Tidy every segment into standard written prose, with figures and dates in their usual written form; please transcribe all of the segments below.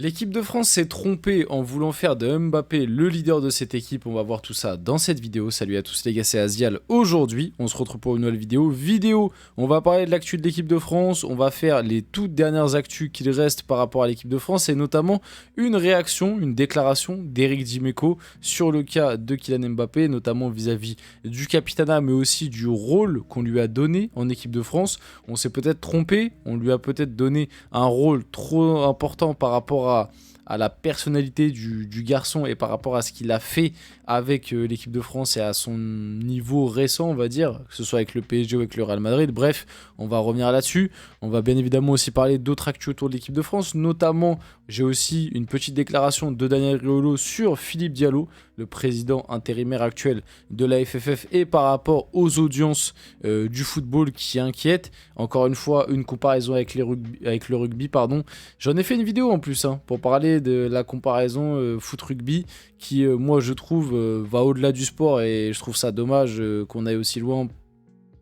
L'équipe de France s'est trompée en voulant faire de Mbappé le leader de cette équipe. On va voir tout ça dans cette vidéo. Salut à tous les gars, c'est Azial. Aujourd'hui, on se retrouve pour une nouvelle vidéo. On va parler de l'actu de l'équipe de France. On va faire les toutes dernières actus qu'il reste par rapport à l'équipe de France et notamment une réaction, une déclaration d'Éric Dimeco sur le cas de Kylian Mbappé, notamment vis-à-vis du capitana, mais aussi du rôle qu'on lui a donné en équipe de France. On s'est peut-être trompé, on lui a peut-être donné un rôle trop important par rapport à la personnalité du garçon et par rapport à ce qu'il a fait avec l'équipe de France et à son niveau récent, on va dire, que ce soit avec le PSG ou avec le Real Madrid. Bref, on va revenir là-dessus. On va bien évidemment aussi parler d'autres actus autour de l'équipe de France, notamment j'ai aussi une petite déclaration de Daniel Riolo sur Philippe Diallo, le président intérimaire actuel de la FFF, et par rapport aux audiences du football qui inquiètent. Encore une fois, une comparaison avec le rugby, pardon. J'en ai fait une vidéo en plus pour parler de la comparaison foot-rugby qui, moi, je trouve, va au-delà du sport et je trouve ça dommage qu'on aille aussi loin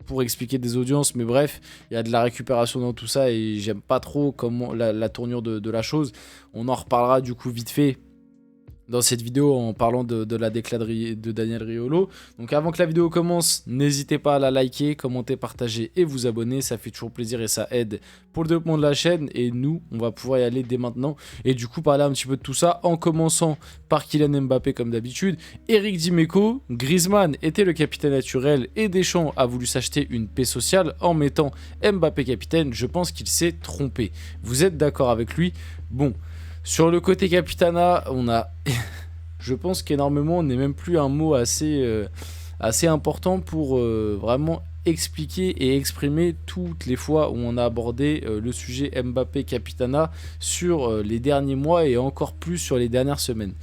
pour expliquer des audiences, mais bref, il y a de la récupération dans tout ça et j'aime pas trop comment la tournure de la chose. On en reparlera du coup vite fait dans cette vidéo en parlant de la déclaration de Daniel Riolo. Donc avant que la vidéo commence, n'hésitez pas à la liker, commenter, partager et vous abonner, ça fait toujours plaisir et ça aide pour le développement de la chaîne et nous, on va pouvoir y aller dès maintenant et du coup parler un petit peu de tout ça en commençant par Kylian Mbappé comme d'habitude. Éric Dimeco, Griezmann était le capitaine naturel et Deschamps a voulu s'acheter une paix sociale en mettant Mbappé capitaine. Je pense qu'il s'est trompé. Vous êtes d'accord avec lui? Bon. Sur le côté capitana, on a, je pense qu'énormément, on n'est même plus un mot assez important pour vraiment expliquer et exprimer toutes les fois où on a abordé le sujet Mbappé capitana sur les derniers mois et encore plus sur les dernières semaines.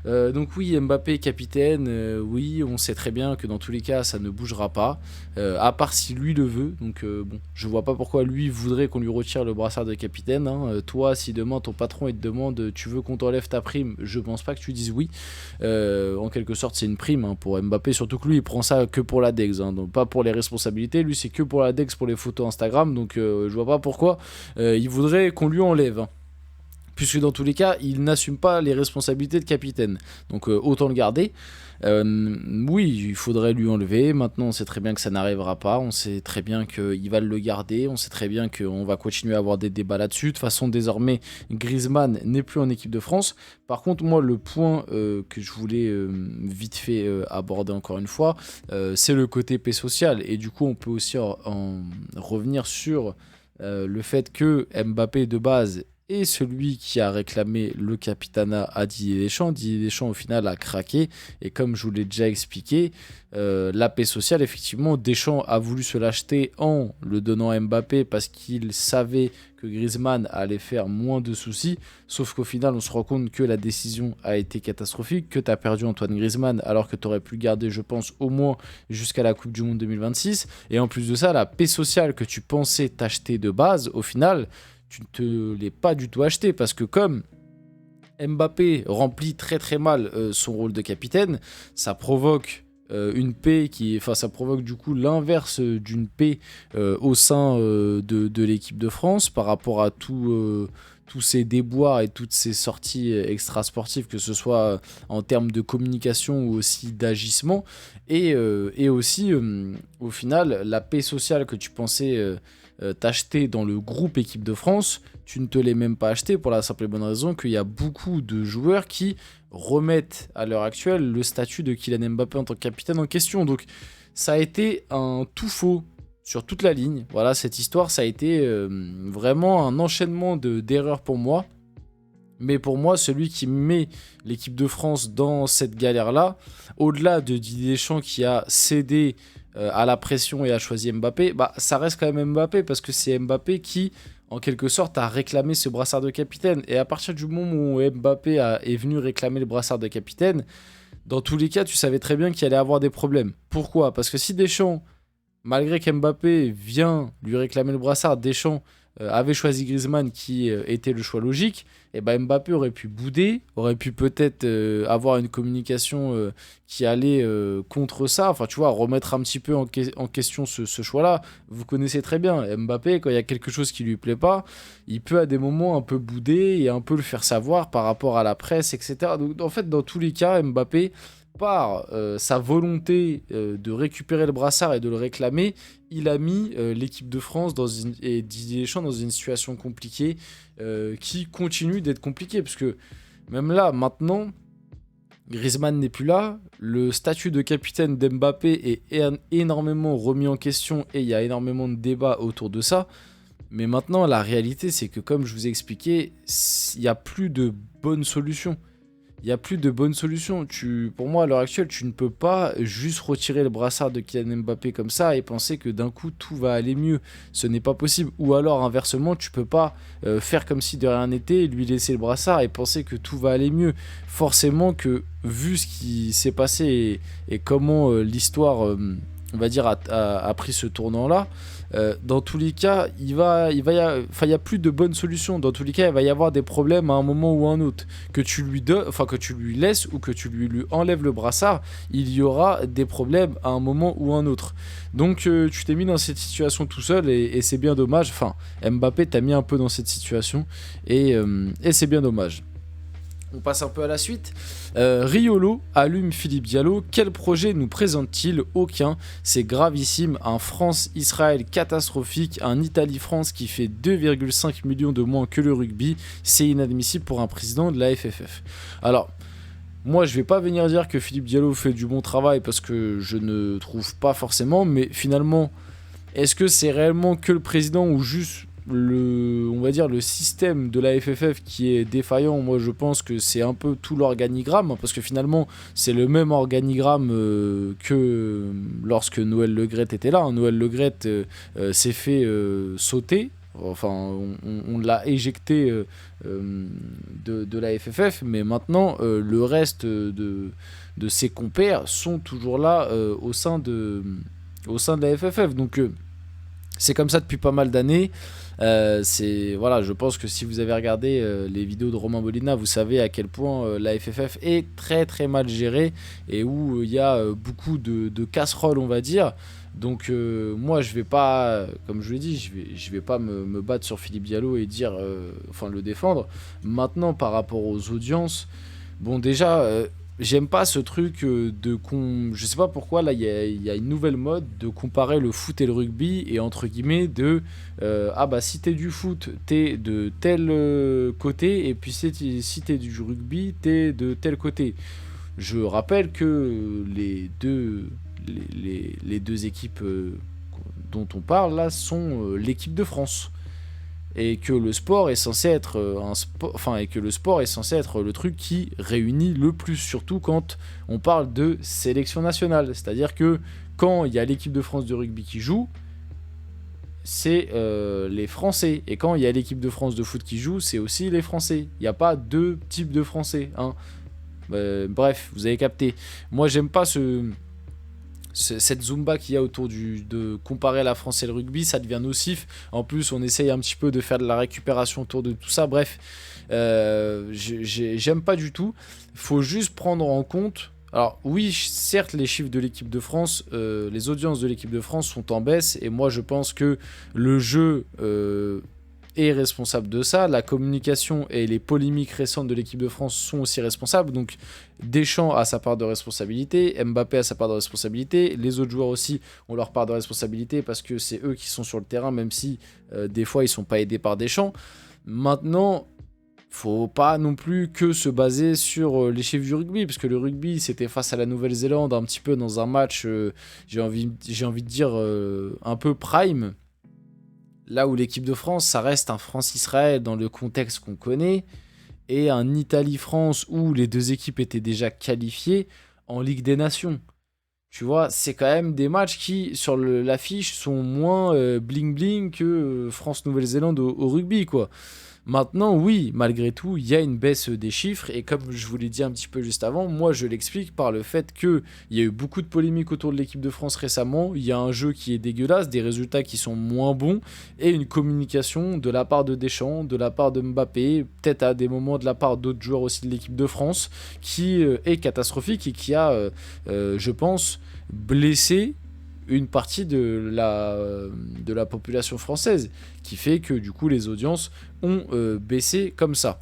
Donc oui, Mbappé capitaine, oui, on sait très bien que dans tous les cas ça ne bougera pas, à part si lui le veut. Donc bon, je vois pas pourquoi lui voudrait qu'on lui retire le brassard de capitaine. Toi, si demain ton patron il te demande tu veux qu'on t'enlève ta prime, je pense pas que tu dises oui. En quelque sorte c'est une prime pour Mbappé, surtout que lui il prend ça que pour la Dex, donc pas pour les responsabilités, lui c'est que pour la Dex, pour les photos Instagram, donc je vois pas pourquoi il voudrait qu'on lui enlève. Puisque dans tous les cas, il n'assume pas les responsabilités de capitaine. Donc autant le garder. Oui, il faudrait lui enlever. Maintenant, on sait très bien que ça n'arrivera pas. On sait très bien qu'il va le garder. On sait très bien qu'on va continuer à avoir des débats là-dessus. De toute façon, désormais, Griezmann n'est plus en équipe de France. Par contre, moi, le point que je voulais vite fait aborder encore une fois, c'est le côté paix sociale. Et du coup, on peut aussi en revenir sur le fait que Mbappé, de base, et celui qui a réclamé le capitana à Didier Deschamps. Didier Deschamps, au final, a craqué. Et comme je vous l'ai déjà expliqué, la paix sociale, effectivement, Deschamps a voulu se l'acheter en le donnant à Mbappé parce qu'il savait que Griezmann allait faire moins de soucis. Sauf qu'au final, on se rend compte que la décision a été catastrophique, que tu as perdu Antoine Griezmann alors que tu aurais pu le garder, je pense, au moins jusqu'à la Coupe du Monde 2026. Et en plus de ça, la paix sociale que tu pensais t'acheter de base, au final, tu ne te l'es pas du tout acheté parce que comme Mbappé remplit très très mal son rôle de capitaine, ça provoque une paix ça provoque du coup l'inverse d'une paix au sein de l'équipe de France par rapport à tous ces déboires et toutes ces sorties extra-sportives, que ce soit en termes de communication ou aussi d'agissement, et aussi au final la paix sociale que tu pensais t'acheter dans le groupe équipe de France, tu ne te l'es même pas acheté pour la simple et bonne raison qu'il y a beaucoup de joueurs qui remettent à l'heure actuelle le statut de Kylian Mbappé en tant que capitaine en question. Donc ça a été un tout faux sur toute la ligne. Voilà, cette histoire, ça a été vraiment un enchaînement d'erreurs pour moi. Mais pour moi, celui qui met l'équipe de France dans cette galère-là, au-delà de Didier Deschamps qui a cédé à la pression et a choisi Mbappé, ça reste quand même Mbappé parce que c'est Mbappé qui, en quelque sorte, a réclamé ce brassard de capitaine. Et à partir du moment où Mbappé est venu réclamer le brassard de capitaine, dans tous les cas, tu savais très bien qu'il allait avoir des problèmes. Pourquoi? Parce que si Deschamps, malgré qu'Mbappé vient lui réclamer le brassard, Deschamps avait choisi Griezmann qui était le choix logique, et ben Mbappé aurait pu bouder, aurait pu peut-être avoir une communication qui allait contre ça, enfin tu vois, remettre un petit peu en question ce choix-là. Vous connaissez très bien Mbappé, quand il y a quelque chose qui lui plaît pas, il peut à des moments un peu bouder et un peu le faire savoir par rapport à la presse, etc. Donc en fait, dans tous les cas, Mbappé, par sa volonté de récupérer le brassard et de le réclamer, il a mis l'équipe de France et Didier Deschamps dans une situation compliquée qui continue d'être compliquée. Parce que même là, maintenant, Griezmann n'est plus là, le statut de capitaine d'Mbappé est énormément remis en question et il y a énormément de débats autour de ça. Mais maintenant, la réalité, c'est que comme je vous ai expliqué, il n'y a plus de bonnes solutions. Il n'y a plus de bonnes solutions. Pour moi, à l'heure actuelle, tu ne peux pas juste retirer le brassard de Kylian Mbappé comme ça et penser que d'un coup, tout va aller mieux. Ce n'est pas possible. Ou alors, inversement, tu peux pas faire comme si de rien n'était, lui laisser le brassard et penser que tout va aller mieux. Forcément que, vu ce qui s'est passé et comment l'histoire, on va dire, a pris ce tournant-là, dans tous les cas, il y a plus de bonnes solutions. Dans tous les cas, il va y avoir des problèmes à un moment ou à un autre. Que tu lui laisses ou que tu lui enlèves le brassard, il y aura des problèmes à un moment ou à un autre. Donc, tu t'es mis dans cette situation tout seul et c'est bien dommage. Enfin, Mbappé t'a mis un peu dans cette situation et c'est bien dommage. On passe un peu à la suite. Riolo allume Philippe Diallo. Quel projet nous présente-t-il? Aucun. C'est gravissime. Un France-Israël catastrophique. Un Italie-France qui fait 2,5 millions de moins que le rugby. C'est inadmissible pour un président de la FFF. Alors, moi, je vais pas venir dire que Philippe Diallo fait du bon travail parce que je ne trouve pas forcément. Mais finalement, est-ce que c'est réellement que le président ou juste on va dire le système de la FFF qui est défaillant? Moi je pense que c'est un peu tout l'organigramme, parce que finalement c'est le même organigramme que lorsque Noël Le Graët était là. Noël Le Graët s'est fait sauter, enfin on l'a éjecté de la FFF, mais maintenant le reste de ses compères sont toujours là au sein de la FFF, donc c'est comme ça depuis pas mal d'années. Voilà, je pense que si vous avez regardé les vidéos de Romain Molina, vous savez à quel point la FFF est très très mal gérée et où il y a beaucoup de casseroles, on va dire. Donc moi je vais pas, comme je l'ai dit, je vais pas me battre sur Philippe Diallo et dire, enfin le défendre. Maintenant, par rapport aux audiences, bon déjà, j'aime pas ce truc je sais pas pourquoi là il y a une nouvelle mode de comparer le foot et le rugby et entre guillemets ah bah si t'es du foot t'es de tel côté et puis si t'es du rugby t'es de tel côté. Je rappelle que les deux équipes dont on parle là sont l'équipe de France. Et que le sport est censé être le truc qui réunit le plus, surtout quand on parle de sélection nationale. C'est-à-dire que quand il y a l'équipe de France de rugby qui joue, c'est les Français. Et quand il y a l'équipe de France de foot qui joue, c'est aussi les Français. Il n'y a pas deux types de Français, hein. Bref, vous avez capté. Moi, j'aime pas cette zumba qu'il y a autour de comparer la France et le rugby, ça devient nocif. En plus, on essaye un petit peu de faire de la récupération autour de tout ça. Bref, j'aime pas du tout. Il faut juste prendre en compte... Alors oui, certes, les chiffres de l'équipe de France, les audiences de l'équipe de France sont en baisse. Et moi, je pense que le jeu... est responsable de ça. La communication et les polémiques récentes de l'équipe de France sont aussi responsables. Donc Deschamps a sa part de responsabilité, Mbappé a sa part de responsabilité, les autres joueurs aussi ont leur part de responsabilité parce que c'est eux qui sont sur le terrain, même si des fois ils sont pas aidés par Deschamps. Maintenant, faut pas non plus que se baser sur les chiffres du rugby, parce que le rugby c'était face à la Nouvelle-Zélande un petit peu dans un match, j'ai envie de dire un peu prime. Là où l'équipe de France, ça reste un France-Israël dans le contexte qu'on connaît, et un Italie-France où les deux équipes étaient déjà qualifiées en Ligue des Nations. Tu vois, c'est quand même des matchs qui, sur l'affiche, sont moins bling-bling que France-Nouvelle-Zélande au rugby, quoi. Maintenant, oui, malgré tout, il y a une baisse des chiffres et comme je vous l'ai dit un petit peu juste avant, moi je l'explique par le fait qu'il y a eu beaucoup de polémiques autour de l'équipe de France récemment, il y a un jeu qui est dégueulasse, des résultats qui sont moins bons et une communication de la part de Deschamps, de la part de Mbappé, peut-être à des moments de la part d'autres joueurs aussi de l'équipe de France qui est catastrophique et qui a, je pense, blessé une partie de la population française, qui fait que du coup les audiences ont baissé comme ça.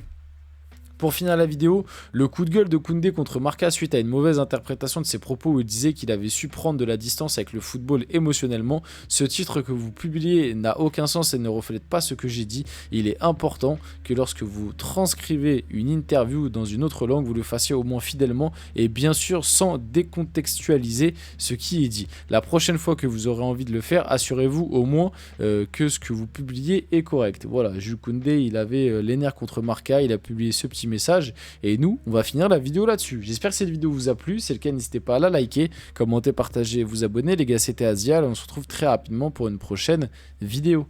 Pour finir la vidéo, le coup de gueule de Koundé contre Marca suite à une mauvaise interprétation de ses propos où il disait qu'il avait su prendre de la distance avec le football émotionnellement. Ce titre que vous publiez n'a aucun sens et ne reflète pas ce que j'ai dit. Il est important que lorsque vous transcrivez une interview dans une autre langue, vous le fassiez au moins fidèlement et bien sûr sans décontextualiser ce qui est dit. La prochaine fois que vous aurez envie de le faire, assurez-vous au moins que ce que vous publiez est correct. Voilà, Jules Koundé, il avait les nerfs contre Marca, il a publié ce petit message et nous on va finir la vidéo là-dessus. J'espère que cette vidéo vous a plu, si c'est le cas n'hésitez pas à la liker, commenter, partager, vous abonner. Les gars, c'était Azial, on se retrouve très rapidement pour une prochaine vidéo.